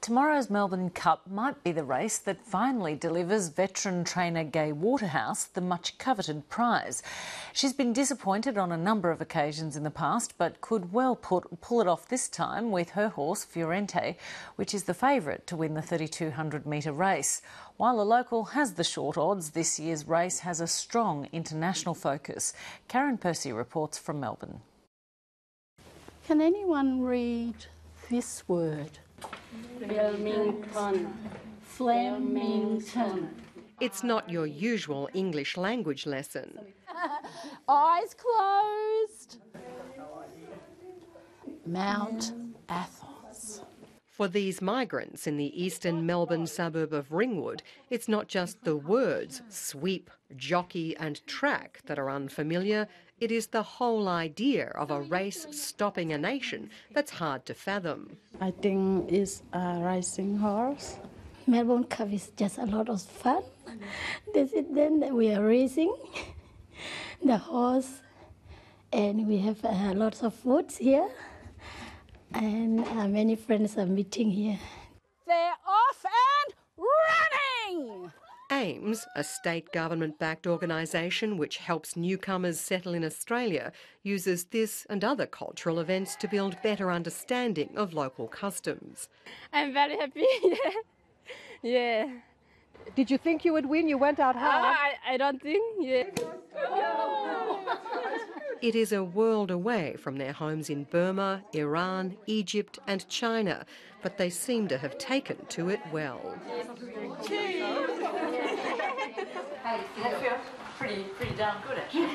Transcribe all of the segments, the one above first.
Tomorrow's Melbourne Cup might be the race that finally delivers veteran trainer Gai Waterhouse the much-coveted prize. She's been disappointed on a number of occasions in the past, but could well pull it off this time with her horse Fiorente, which is the favourite to win the 3,200-metre race. While a local has the short odds, this year's race has a strong international focus. Karen Percy reports from Melbourne. Can anyone read this word? Flemington. Flemington. It's not your usual English language lesson. Eyes closed. Mount Athos. For these migrants in the eastern Melbourne suburb of Ringwood, it's not just the words sweep, jockey and track that are unfamiliar. It is the whole idea of a race stopping a nation that's hard to fathom. I think it's a racing horse. Melbourne Cup is just a lot of fun. Then we are racing the horse, and we have lots of foods here, and many friends are meeting here. They're off and running! AIMS, a state government-backed organisation which helps newcomers settle in Australia, uses this and other cultural events to build better understanding of local customs. I'm very happy, yeah. Did you think you would win? You went out hard. I don't think, yeah. It is a world away from their homes in Burma, Iran, Egypt and China, but they seem to have taken to it well. I feel pretty darn good, actually.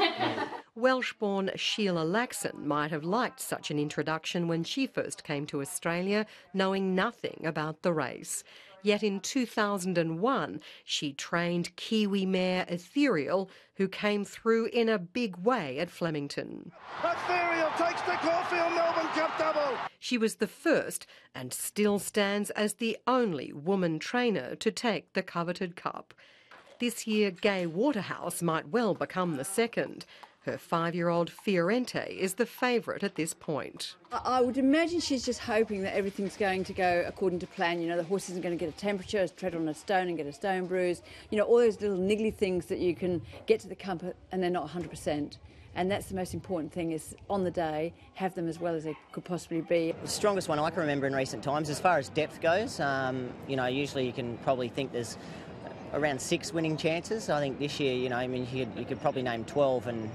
Welsh-born Sheila Laxon might have liked such an introduction when she first came to Australia, knowing nothing about the race. Yet in 2001, she trained Kiwi mare Ethereal, who came through in a big way at Flemington. Ethereal takes the Caulfield Melbourne Cup double. She was the first and still stands as the only woman trainer to take the coveted cup. This year, Gai Waterhouse might well become the second. Her 5-year-old Fiorente is the favourite at this point. I would imagine she's just hoping that everything's going to go according to plan. You know, the horse isn't going to get a temperature, tread on a stone and get a stone bruise. You know, all those little niggly things that you can get to the comfort and they're not 100%. And that's the most important thing, is on the day, have them as well as they could possibly be. The strongest one I can remember in recent times, as far as depth goes, you know, usually you can probably think there's around 6 winning chances. I think this year, you know, I mean, you could probably name 12 and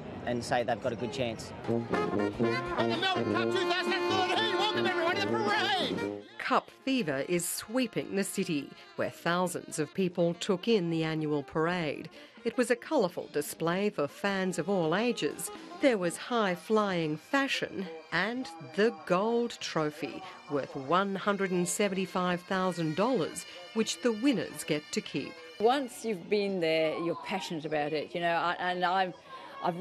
say they've got a good chance. On the Melbourne Cup 2013, welcome everyone to the parade! Cup fever is sweeping the city, where thousands of people took in the annual parade. It was a colourful display for fans of all ages. There was high-flying fashion and the gold trophy, worth $175,000, which the winners get to keep. Once you've been there, you're passionate about it, you know, and I've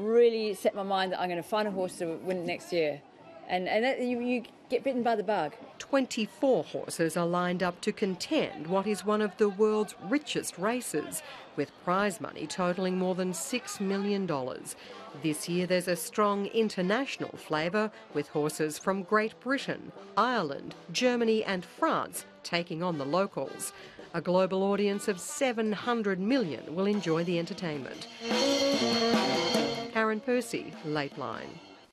really set my mind that I'm going to find a horse to win next year. And that, you get bitten by the bug. 24 horses are lined up to contend what is one of the world's richest races, with prize money totalling more than $6 million. This year there's a strong international flavour, with horses from Great Britain, Ireland, Germany and France taking on the locals. A global audience of 700 million will enjoy the entertainment. Karen Percy, Late Line.